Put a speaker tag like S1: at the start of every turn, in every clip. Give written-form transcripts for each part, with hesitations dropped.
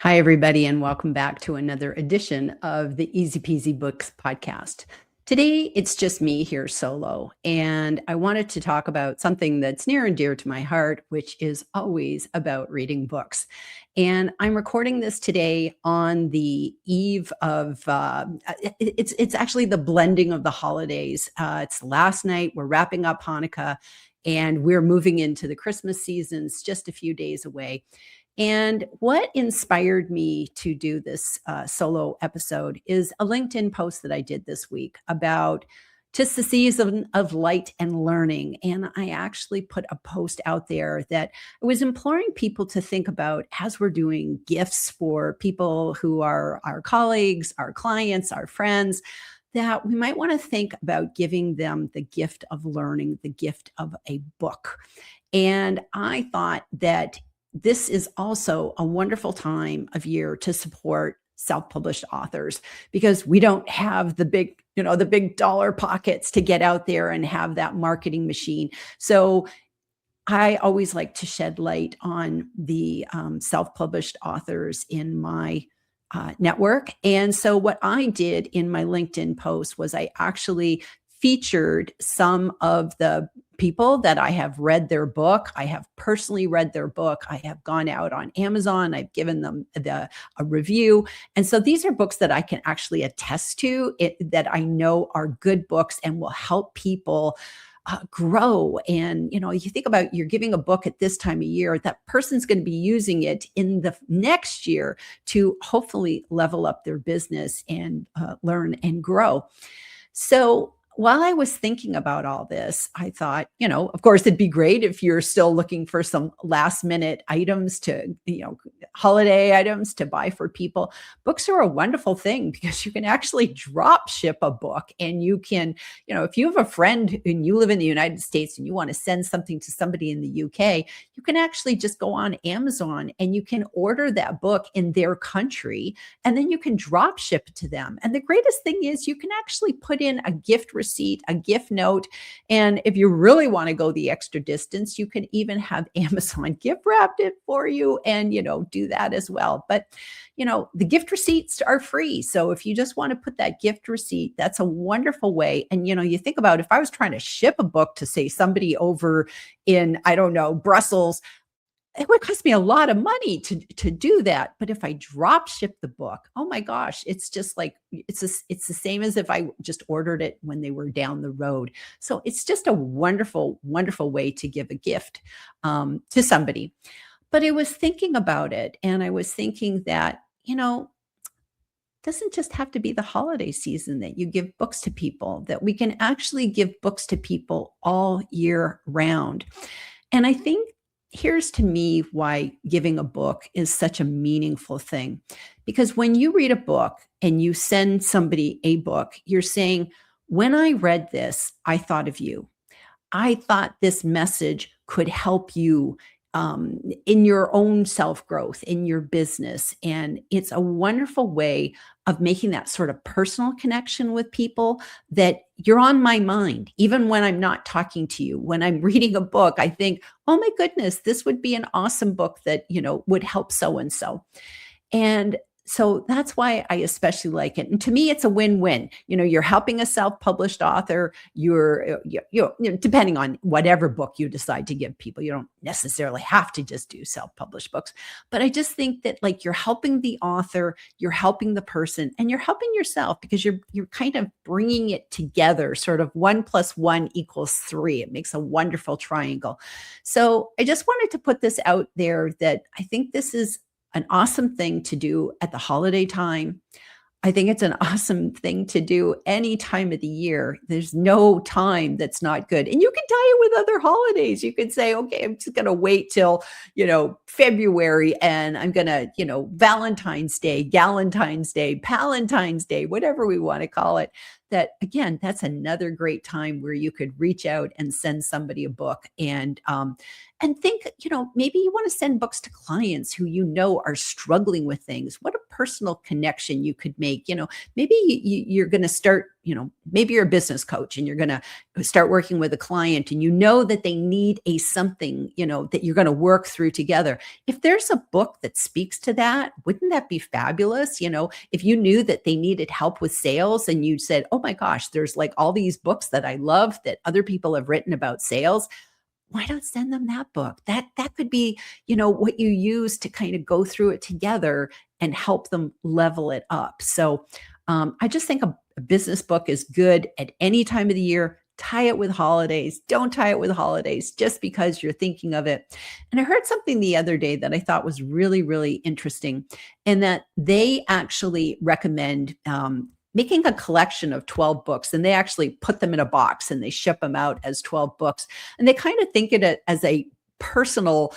S1: Hi, everybody, and welcome back to another edition of the Easy Peasy Books podcast. Today, it's just me here solo, and I wanted to talk about something that's near and dear to my heart, which is always about reading books. And I'm recording this today on the eve of it's actually the blending of the holidays. It's last night. We're wrapping up Hanukkah, and we're moving into the Christmas seasons just a few days away. And what inspired me to do this solo episode is a LinkedIn post that I did this week about just the season of light and learning. And I actually put a post out there that I was imploring people to think about as we're doing gifts for people who are our colleagues, our clients, our friends, that we might want to think about giving them the gift of learning, the gift of a book. And I thought that this is also a wonderful time of year to support self-published authors because we don't have the big dollar pockets to get out there and have that marketing machine. So I always like to shed light on the self-published authors in my network. And so what I did in my LinkedIn post was I actually featured some of the people that I have read their book. I have personally read their book. I have gone out on Amazon. I've given them a review. And so these are books that I can actually attest to that I know are good books and will help people grow. And, you think about you're giving a book at this time of year, that person's going to be using it in the next year to hopefully level up their business and learn and grow. So while I was thinking about all this, I thought, of course, it'd be great if you're still looking for some last minute items holiday items to buy for people. Books are a wonderful thing because you can actually drop ship a book and you can, if you have a friend and you live in the United States and you want to send something to somebody in the UK, you can actually just go on Amazon and you can order that book in their country and then you can drop ship it to them. And the greatest thing is you can actually put in a gift receipt, a gift note. And if you really want to go the extra distance, you can even have Amazon gift wrapped it for you and, do that as well. But, the gift receipts are free. So if you just want to put that gift receipt, that's a wonderful way. And, you think about if I was trying to ship a book to say somebody over in, I don't know, Brussels, it would cost me a lot of money to do that. But if I drop ship the book, oh my gosh, it's just like it's the same as if I just ordered it when they were down the road. So it's just a wonderful, wonderful way to give a gift to somebody. But I was thinking about it, and I was thinking that doesn't just have to be the holiday season that you give books to people, that we can actually give books to people all year round. And I think here's to me why giving a book is such a meaningful thing. Because when you read a book and you send somebody a book, you're saying, when I read this, I thought of you. I thought this message could help you in your own self growth, in your business. And it's a wonderful way of making that sort of personal connection with people that you're on my mind, even when I'm not talking to you. When I'm reading a book, I think, oh my goodness, this would be an awesome book that, would help so and so. And so that's why I especially like it. And to me, it's a win-win. You're helping a self-published author. Depending on whatever book you decide to give people, you don't necessarily have to just do self-published books. But I just think that you're helping the author, you're helping the person, and you're helping yourself because you're kind of bringing it together, sort of 1 + 1 = 3. It makes a wonderful triangle. So I just wanted to put this out there that I think this is an awesome thing to do at the holiday time. I think it's an awesome thing to do any time of the year. There's no time that's not good. And you can tie it with other holidays. You could say, okay, I'm just going to wait till, February and I'm going to, Valentine's Day, Galentine's Day, Palentine's Day, whatever we want to call it. That again, that's another great time where you could reach out and send somebody a book and think, maybe you want to send books to clients who are struggling with things. What a personal connection you could make. Maybe you're going to start, maybe you're a business coach and you're going to start working with a client, and you know that they need a something, that you're going to work through together. If there's a book that speaks to that, wouldn't that be fabulous? If you knew that they needed help with sales and you said, oh my gosh, there's like all these books that I love that other people have written about sales, why not send them that book? That could be, what you use to kind of go through it together and help them level it up. So I just think a business book is good at any time of the year. Tie it with holidays. Don't tie it with holidays just because you're thinking of it. And I heard something the other day that I thought was really, really interesting, and that they actually recommend making a collection of 12 books, and they actually put them in a box and they ship them out as 12 books. And they kind of think of it as a personal,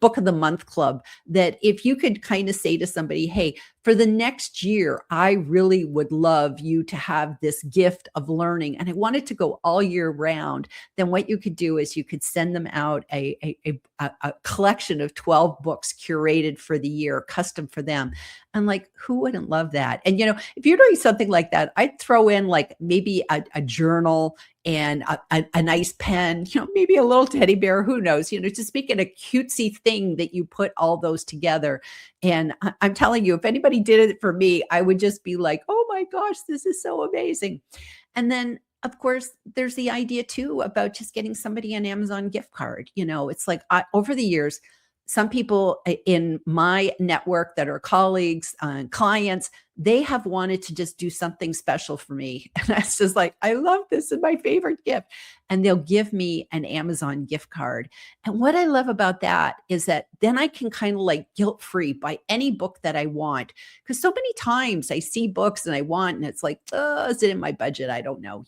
S1: book of the month club, that if you could kind of say to somebody, hey, for the next year, I really would love you to have this gift of learning, and I want it to go all year round, then what you could do is you could send them out a collection of 12 books curated for the year, custom for them. And like, who wouldn't love that? And, if you're doing something like that, I'd throw in like maybe a journal and a nice pen, maybe a little teddy bear, who knows, just make it a cutesy thing that you put all those together. And I'm telling you, if anybody did it for me, I would just be like, oh my gosh, this is so amazing. And then, of course, there's the idea too about just getting somebody an Amazon gift card. It's like over the years, some people in my network that are colleagues and clients, they have wanted to just do something special for me. And that's just like, I love this, is my favorite gift. And they'll give me an Amazon gift card. And what I love about that is that then I can kind of like guilt-free buy any book that I want. Because so many times I see books and I want, and it's like, oh, is it in my budget? I don't know,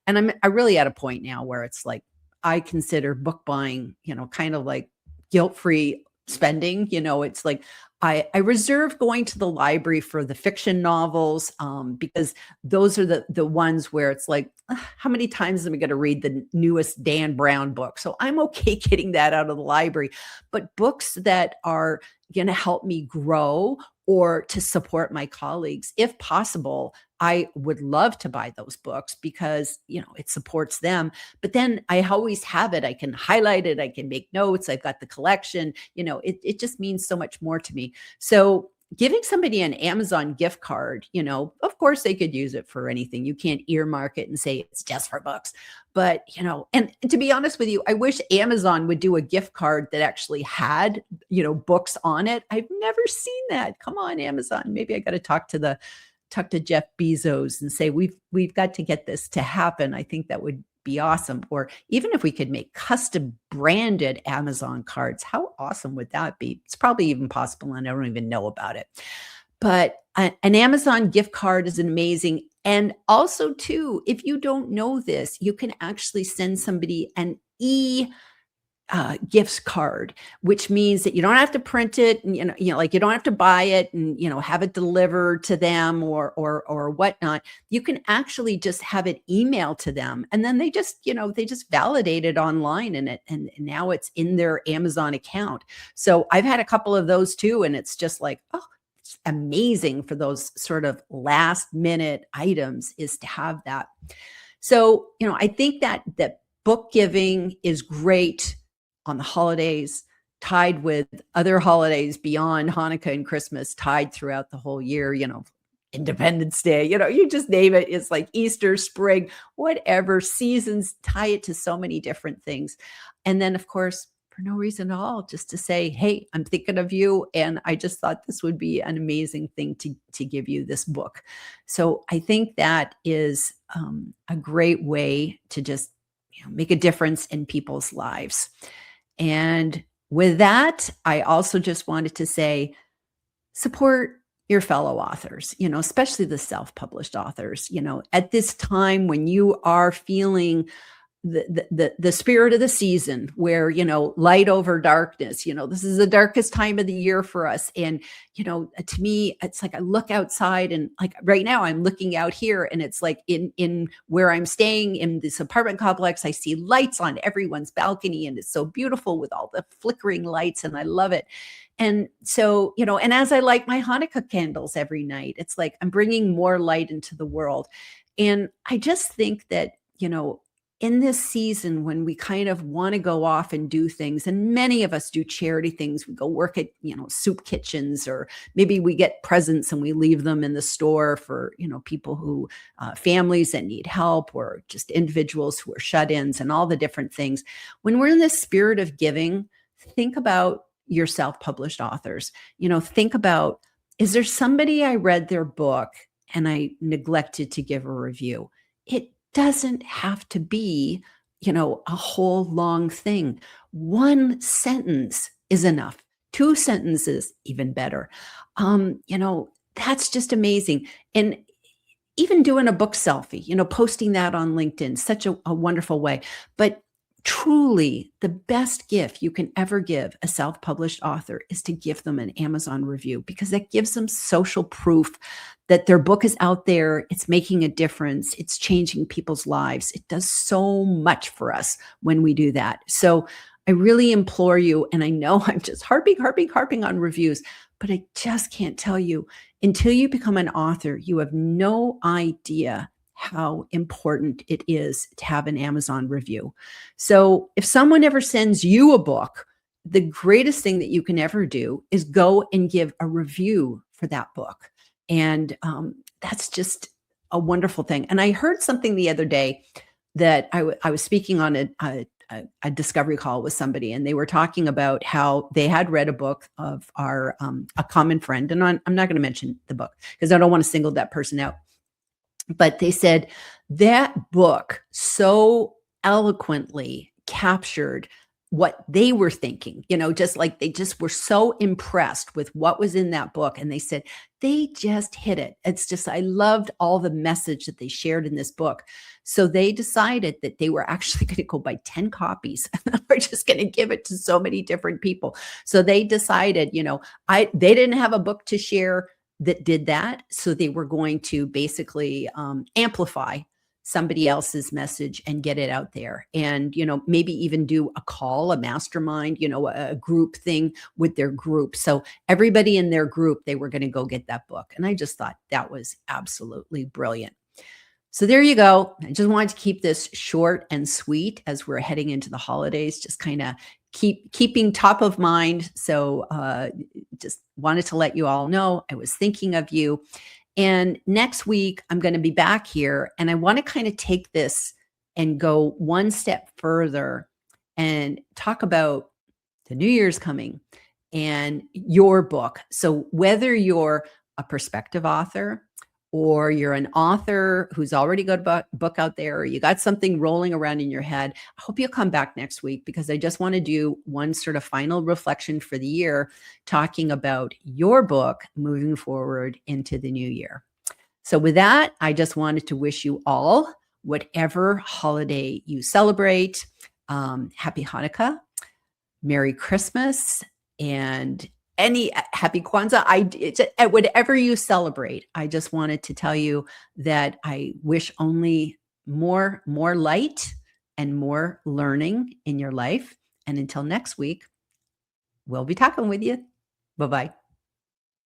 S1: and I'm really at a point now where it's like, I consider book buying, kind of like guilt-free spending. It's like I reserve going to the library for the fiction novels, because those are the ones where it's like, how many times am I going to read the newest Dan Brown book? So I'm okay getting that out of the library. But books that are going to help me grow or to support my colleagues, if possible, I would love to buy those books because, it supports them. But then I always have it. I can highlight it. I can make notes. I've got the collection. It just means so much more to me. So giving somebody an Amazon gift card, of course they could use it for anything. You can't earmark it and say it's just for books. But, and to be honest with you, I wish Amazon would do a gift card that actually had, books on it. I've never seen that. Come on, Amazon. Maybe I got to talk to Jeff Bezos and say, we've got to get this to happen. I think that would be awesome. Or even if we could make custom branded Amazon cards, how awesome would that be? It's probably even possible, and I don't even know about it. But an Amazon gift card is amazing. And also too, if you don't know this, you can actually send somebody an gifts card, which means that you don't have to print it, and like you don't have to buy it and have it delivered to them or whatnot. You can actually just have it emailed to them, and then they just validate it online, and now it's in their Amazon account. So I've had a couple of those too, and it's just like, oh, it's amazing for those sort of last minute items is to have that. So I think that book giving is great on the holidays, tied with other holidays beyond Hanukkah and Christmas, tied throughout the whole year, Independence Day, you just name it. It's like Easter, spring, whatever seasons, tie it to so many different things. And then, of course, for no reason at all, just to say, hey, I'm thinking of you. And I just thought this would be an amazing thing to give you this book. So I think that is a great way to just make a difference in people's lives. And with that, I also just wanted to say, support your fellow authors, especially the self-published authors, at this time when you are feeling the spirit of the season where, light over darkness, this is the darkest time of the year for us. And, to me, it's like I look outside and like right now I'm looking out here and it's like in where I'm staying in this apartment complex, I see lights on everyone's balcony and it's so beautiful with all the flickering lights and I love it. And so, and as I light my Hanukkah candles every night, it's like I'm bringing more light into the world. And I just think that, in this season when we kind of want to go off and do things, and many of us do charity things, we go work at, soup kitchens, or maybe we get presents and we leave them in the store for, people who, families that need help, or just individuals who are shut-ins and all the different things. When we're in the spirit of giving, think about your self-published authors. Think about, is there somebody I read their book and I neglected to give a review? It doesn't have to be, a whole long thing. One sentence is enough. Two sentences, even better. That's just amazing. And even doing a book selfie, posting that on LinkedIn, such a wonderful way. But truly, the best gift you can ever give a self-published author is to give them an Amazon review, because that gives them social proof that their book is out there, it's making a difference, it's changing people's lives. It does so much for us when we do that. So I really implore you, and I know I'm just harping on reviews, but I just can't tell you, until you become an author, you have no idea how important it is to have an Amazon review. So if someone ever sends you a book, the greatest thing that you can ever do is go and give a review for that book. And that's just a wonderful thing. And I heard something the other day that I was speaking on a discovery call with somebody, and they were talking about how they had read a book of our a common friend, and I'm not going to mention the book because I don't want to single that person out. But they said that book so eloquently captured what they were thinking, just like they just were so impressed with what was in that book. And they said, they just hit it. It's just, I loved all the message that they shared in this book. So they decided that they were actually going to go buy 10 copies. We're just going to give it to so many different people. So they decided, they didn't have a book to share that did that. So they were going to basically amplify somebody else's message and get it out there. And, maybe even do a call, a mastermind, a group thing with their group. So everybody in their group, they were going to go get that book. And I just thought that was absolutely brilliant. So there you go. I just wanted to keep this short and sweet as we're heading into the holidays, just kind of keeping top of mind. So just wanted to let you all know I was thinking of you. And next week, I'm going to be back here, and I want to kind of take this and go one step further and talk about the New Year's coming and your book. So whether you're a prospective author, or you're an author who's already got a book out there, or you got something rolling around in your head, I hope you'll come back next week, because I just want to do one sort of final reflection for the year, talking about your book moving forward into the new year. So with that, I just wanted to wish you all, whatever holiday you celebrate, happy Hanukkah, Merry Christmas, and any happy Kwanzaa, whatever you celebrate. I just wanted to tell you that I wish only more light and more learning in your life. And until next week, we'll be talking with you. Bye-bye.